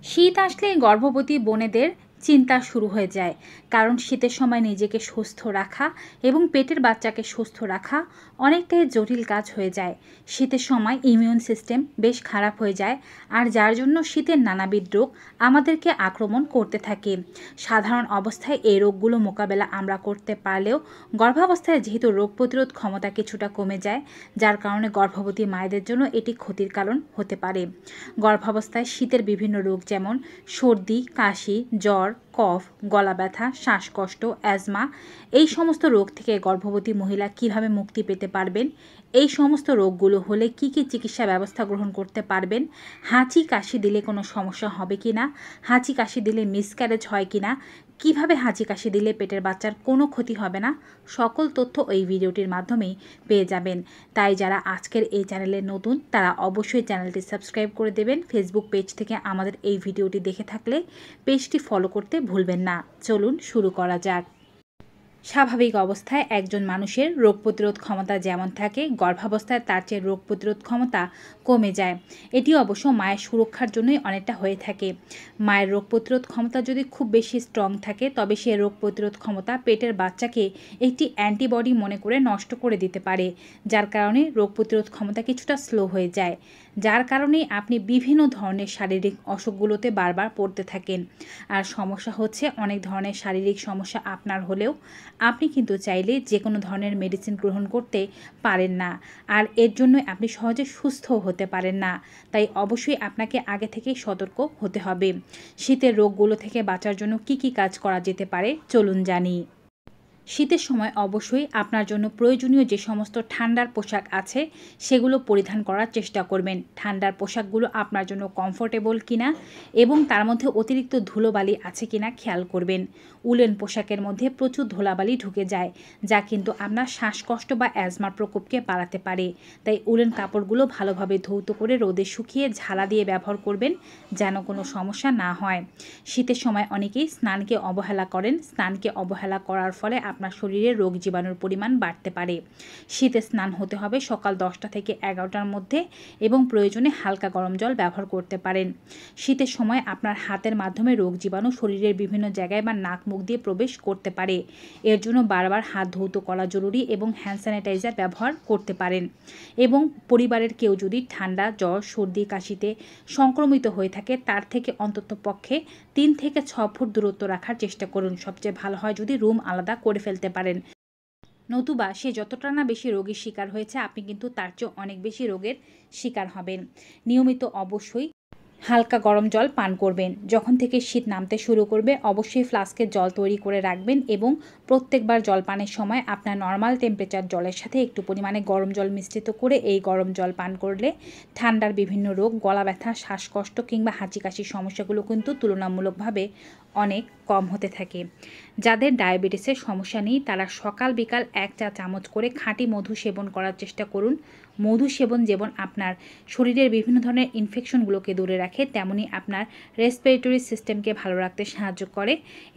শীত আসলেই গর্ভবতী বোনেদের চিন্তা শুরু হয়ে যায়, কারণ শীতের সময় নিজেকে সুস্থ রাখা এবং পেটের বাচ্চাকে সুস্থ রাখা অনেকটাই জটিল কাজ হয়ে যায়। শীতের সময় ইমিউন সিস্টেম বেশ খারাপ হয়ে যায়, আর যার জন্য শীতের নানাবিধ রোগ আমাদেরকে আক্রমণ করতে থাকে। সাধারণ অবস্থায় এই রোগগুলো মোকাবেলা আমরা করতে পারলেও গর্ভাবস্থায় যেহেতু রোগ প্রতিরোধ ক্ষমতা কিছুটা কমে যায়, যার কারণে গর্ভবতী মায়েদের জন্য এটি ক্ষতির কারণ হতে পারে। গর্ভাবস্থায় শীতের বিভিন্ন রোগ যেমন সর্দি, কাশি, জ্বর, কফ, গলা ব্যথা, শ্বাসকষ্ট, অ্যাজমা এই সমস্ত রোগ থেকে গর্ভবতী মহিলা কিভাবে মুক্তি পেতে পারবেন, এই সমস্ত রোগগুলো হলে কি কি চিকিৎসা ব্যবস্থা গ্রহণ করতে পারবেন, হাঁচি কাশি দিলে কোনো সমস্যা হবে কি না, হাঁচি কাশি দিলে মিসক্যারেজ হয় কি না, কীভাবে হাঁচি কাশি দিলে পেটের বাচ্চার কোনো ক্ষতি হবে না, সকল তথ্য এই ভিডিওটির মাধ্যমেই পেয়ে যাবেন। তাই যারা আজকের এই চ্যানেলে নতুন তারা অবশ্যই চ্যানেলটি সাবস্ক্রাইব করে দেবেন। ফেসবুক পেজ থেকে আমাদের এই ভিডিওটি দেখে থাকলে পেজটি ফলো করতে ভুলবেন না। চলুন শুরু করা যাক। স্বাভাবিক অবস্থায় একজন মানুষের রোগ প্রতিরোধ ক্ষমতা যেমন থাকে, গর্ভাবস্থায় তার চেয়ে রোগ প্রতিরোধ ক্ষমতা কমে যায়। এটি অবশ্য মায়ের সুরক্ষার জন্যই অনেকটা হয়ে থাকে। মায়ের রোগ প্রতিরোধ ক্ষমতা যদি খুব বেশি স্ট্রং থাকে, তবে সে রোগ প্রতিরোধ ক্ষমতা পেটের বাচ্চাকে একটি অ্যান্টিবডি মনে করে নষ্ট করে দিতে পারে, যার কারণে রোগ প্রতিরোধ ক্ষমতা কিছুটা স্লো হয়ে যায়, যার কারণে আপনি বিভিন্ন ধরনের শারীরিক অসুখগুলোতে বারবার পড়তে থাকেন। আর সমস্যা হচ্ছে, অনেক ধরনের শারীরিক সমস্যা আপনার হলেও আপনি কিন্তু চাইলে যে কোনো ধরনের মেডিসিন গ্রহণ করতে পারেন না, আর এর জন্য আপনি সহজে সুস্থ হতে পারেন না। তাই অবশ্যই আপনাকে আগে থেকেই সতর্ক হতে হবে। শীতের রোগগুলো থেকে বাঁচার জন্য কি কি কাজ করা যেতে পারে চলুন জানি। শীতের সময় অবশ্যই আপনার জন্য প্রয়োজনীয় যে সমস্ত ঠান্ডার পোশাক আছে সেগুলো পরিধান করার চেষ্টা করবেন। ঠান্ডার পোশাকগুলো আপনার জন্য কমফোর্টেবল কিনা এবং তার মধ্যে অতিরিক্ত ধুলোবালি আছে কিনা খেয়াল করবেন। উলেন পোশাকের মধ্যে প্রচুর ধুলাবালি ঢুকে যায়, যা কিন্তু আপনার শ্বাসকষ্ট বা অ্যাজমার প্রকোপকে বাড়াতে পারে। তাই উলেন কাপড়গুলো ভালোভাবে ধৌত করে রোদে শুকিয়ে ঝালা দিয়ে ব্যবহার করবেন, যেন কোনো সমস্যা না হয়। শীতের সময় অনেকেই স্নানকে অবহেলা করেন। স্নানকে অবহেলা করার ফলে আপনার শরীরে রোগ জীবাণুর পরিমাণ বাড়তে পারে। শীতে স্নান হতে হবে সকাল 10টা থেকে 11টার মধ্যে এবং প্রয়োজনে হালকা গরম জল ব্যবহার করতে পারেন। শীতের সময় আপনার হাতের মাধ্যমে রোগ জীবাণু শরীরের বিভিন্ন জায়গায় বা নাক মুখ দিয়ে প্রবেশ করতে পারে। এর জন্য বারবার হাত ধৌত করা জরুরি এবং হ্যান্ড স্যানিটাইজার ব্যবহার করতে পারেন। এবং পরিবারের কেউ যদি ঠান্ডা, জ্বর, সর্দি, কাশিতে সংক্রমিত হয়ে থাকে, তার থেকে অন্তত পক্ষে 3 থেকে 6 ফুট দূরত্ব রাখার চেষ্টা করুন। সবচেয়ে ভালো হয় যদি রুম আলাদা করে ফেলতে পারেন, নতুবা সে যতটা না বেশি রোগের শিকার হয়েছে, আপনি কিন্তু তার চেয়ে অনেক বেশি রোগের শিকার হবেন। নিয়মিত অবশ্যই হালকা গরম জল পান করবেন। যখন থেকে শীত নামতে শুরু করবে, অবশ্যই ফ্লাস্কের জল তৈরি করে রাখবেন এবং প্রত্যেকবার জল পানের সময় আপনার নর্মাল টেম্পারেচার জলের সাথে একটু পরিমাণে গরম জল মিশ্রিত করে এই গরম জল পান করলে ঠান্ডার বিভিন্ন রোগ, গলা ব্যথা, শ্বাসকষ্ট কিংবা হাঁচি কাশির সমস্যাগুলো কিন্তু তুলনামূলকভাবে অনেক কম হতে থাকে। যাদের ডায়াবেটিসের সমস্যা নেই, তারা সকাল বিকাল 1 চা চামচ করে খাঁটি মধু সেবন করার চেষ্টা করুন। মধু সেবন যেমন আপনার শরীরের বিভিন্ন ধরনের ইনফেকশনগুলোকে দূরে রাখে, তেমনি আপনার রেসপিরেটরি সিস্টেমকে ভালো রাখতে সাহায্য করে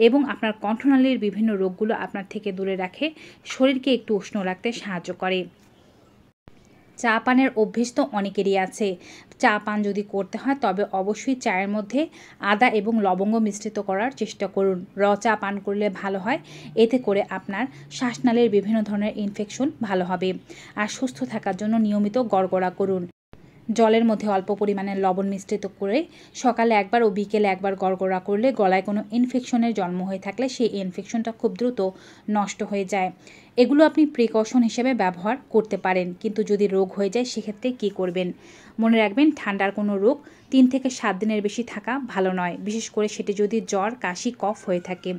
এবং আপনার কণ্ঠনালীর বিভিন্ন রোগগুলো আপনার থেকে দূরে রাখে, শরীরকে একটু উষ্ণ রাখতে সাহায্য করে। চা পানের অভ্যেস তো অনেকেরই আছে। চা পান যদি করতে হয়, তবে অবশ্যই চায়ের মধ্যে আদা এবং লবঙ্গ মিশ্রিত করার চেষ্টা করুন। চা পান করলে ভালো হয়, এতে করে আপনার শ্বাসনালীর বিভিন্ন ধরনের ইনফেকশন ভালো হবে। আর সুস্থ থাকার জন্য নিয়মিত গড়গড়া করুন। জলের মধ্যে অল্প পরিমাণে লবণ মিশ্রিত করে সকালে একবার ও বিকেলে একবার গড়গড়া করলে গলায় কোনো ইনফেকশনের জন্ম হয়ে থাকলে সেই ইনফেকশনটা খুব দ্রুত নষ্ট হয়ে যায়। এগুলো আপনি প্রিকশন হিসেবে ব্যবহার করতে পারেন, কিন্তু যদি রোগ হয়ে যায় সেক্ষেত্রে কী করবেন? মনে রাখবেন, ঠান্ডার কোনো রোগ 3 থেকে 7 দিনের বেশি থাকা ভালো নয়, বিশেষ করে সেটি যদি জ্বর, কাশি, কফ হয়ে থাকে।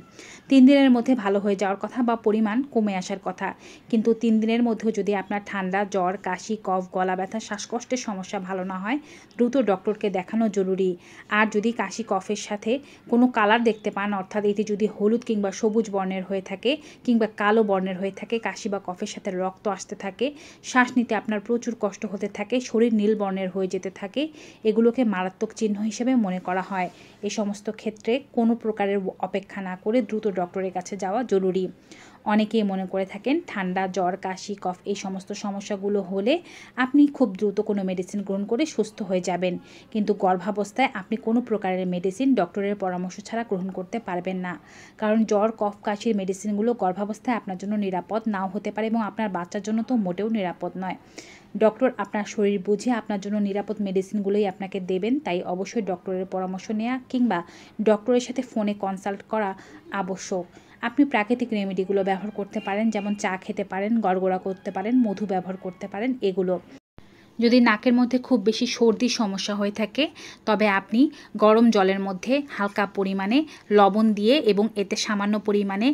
3 দিনের মধ্যে ভালো হয়ে যাওয়ার কথা বা পরিমাণ কমে আসার কথা, কিন্তু 3 দিনের মধ্যেও যদি আপনার ঠান্ডা, জ্বর, কাশি, কফ, গলা ব্যথা, শ্বাসকষ্টের সমস্যা ভালো না হয়, দ্রুত ডক্টরকে দেখানো জরুরি। আর যদি কাশি, কফের সাথে কোনো কালার দেখতে পান, অর্থাৎ এটি যদি হলুদ কিংবা সবুজ বর্ণের হয়ে থাকে কিংবা কালো বর্ণের হয়ে থাকে, কাশি বা কফের সাথে রক্ত আসতে থাকে, শ্বাস নিতে আপনার প্রচুর কষ্ট হতে থাকে, শরীর নীল বর্ণের হয়ে যেতে থাকে, এগুলোকে মারাত্মক চিহ্ন হিসেবে মনে করা হয়। এই সমস্ত ক্ষেত্রে কোনো প্রকারের অপেক্ষা না করে দ্রুত ডক্টরের কাছে যাওয়া জরুরি। অনেকেই মনে করে থাকেন ঠান্ডা, জ্বর, কাশি, কফ এই সমস্ত সমস্যাগুলো হলে আপনি খুব দ্রুত কোনো মেডিসিন গ্রহণ করে সুস্থ হয়ে যাবেন, কিন্তু গর্ভাবস্থায় আপনি কোনো প্রকারের মেডিসিন ডক্টরের পরামর্শ ছাড়া গ্রহণ করতে পারবেন না। কারণ জ্বর, কফ, কাশির মেডিসিনগুলো গর্ভাবস্থায় আপনার জন্য নিরাপদ নাও হতে পারে এবং আপনার বাচ্চার জন্য তো মোটেও নিরাপদ নয়। ডক্টর আপনার শরীর বুঝে আপনার জন্য নিরাপদ মেডিসিনগুলোই আপনাকে দেবেন, তাই অবশ্যই ডক্টরের পরামর্শ নেওয়া কিংবা ডক্টরের সাথে ফোনে কনসাল্ট করা আবশ্যক। আপনি প্রাকৃতিক রেমেডিগুলো ব্যবহার করতে পারেন, যেমন চা খেতে পারেন, গড়গড়া করতে পারেন, মধু ব্যবহার করতে পারেন এগুলো। যদি নাকের মধ্যে খুব বেশি সর্দির সমস্যা হয়ে থাকে তবে আপনি গরম জলের মধ্যে হালকা পরিমাণে লবণ দিয়ে এবং এতে সামান্য পরিমাণে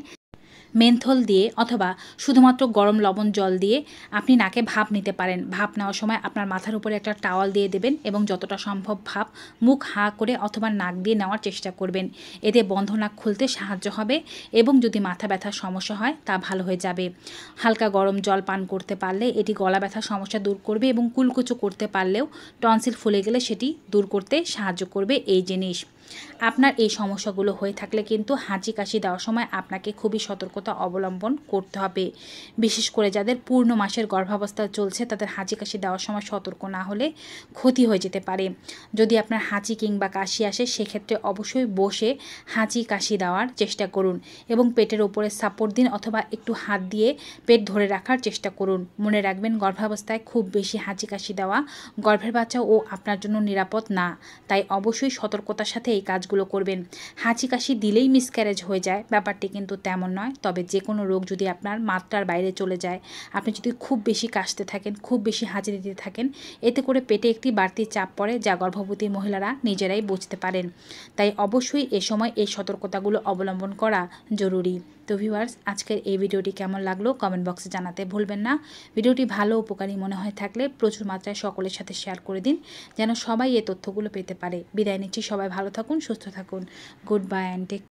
মেন্থল দিয়ে অথবা শুধুমাত্র গরম লবণ জল দিয়ে আপনি নাকে ভাপ নিতে পারেন। ভাপ নেওয়ার সময় আপনার মাথার উপরে একটা টাওয়াল দিয়ে দেবেন এবং যতটা সম্ভব ভাপ মুখ হা করে অথবা নাক দিয়ে নেওয়ার চেষ্টা করবেন। এতে বন্ধ নাক খুলতে সাহায্য হবে এবং যদি মাথা ব্যথার সমস্যা হয় তা ভালো হয়ে যাবে। হালকা গরম জল পান করতে পারলে এটি গলা ব্যথার সমস্যা দূর করবে এবং কুলকুচো করতে পারলেও টনসিল ফুলে গেলে সেটি দূর করতে সাহায্য করবে এই জিনিস। আপনার এই সমস্যাগুলো হয়ে থাকলে কিন্তু হাঁচি কাশি দেওয়ার সময় আপনাকে খুবই সতর্কতা অবলম্বন করতে হবে। বিশেষ করে যাদের পূর্ণ মাসের গর্ভাবস্থা চলছে তাদের হাঁচি কাশি দেওয়ার সময় সতর্ক না হলে ক্ষতি হয়ে যেতে পারে। যদি আপনার হাঁচি কিংবা কাশি আসে সেক্ষেত্রে অবশ্যই বসে হাঁচি কাশি দেওয়ার চেষ্টা করুন এবং পেটের ওপরে সাপোর্ট দিন অথবা একটু হাত দিয়ে পেট ধরে রাখার চেষ্টা করুন। মনে রাখবেন গর্ভাবস্থায় খুব বেশি হাঁচি কাশি দেওয়া গর্ভের বাচ্চা ও আপনার জন্য নিরাপদ না, তাই অবশ্যই সতর্কতার সাথে এই কাজগুলো করবেন। হাঁচি কাশি দিলেই মিসক্যারেজ হয়ে যায় ব্যাপারটি কিন্তু তেমন নয়। তবে যে কোনো রোগ যদি আপনার মাত্রার বাইরে চলে যায়, আপনি যদি খুব বেশি কাশতে থাকেন, খুব বেশি হাঁচি দিতে থাকেন, এতে করে পেটে একটি বাড়তি চাপ পড়ে যা গর্ভবতী মহিলারা নিজেরাই বুঝতে পারেন। তাই অবশ্যই এ সময় এই সতর্কতাগুলো অবলম্বন করা জরুরি। তো ভিউয়ার্স, আজকের এই ভিডিওটি কেমন লাগলো কমেন্ট বক্সে জানাতে ভুলবেন না। ভিডিওটি ভালো উপকারী মনে হয় থাকলে প্রচুর মাত্রায় সকলের সাথে শেয়ার করে দিন যেন সবাই এই তথ্যগুলো পেতে পারে। বিদায় নিচ্ছি, সবাই ভালো থাকুন, সুস্থ থাকুন। Good bye and take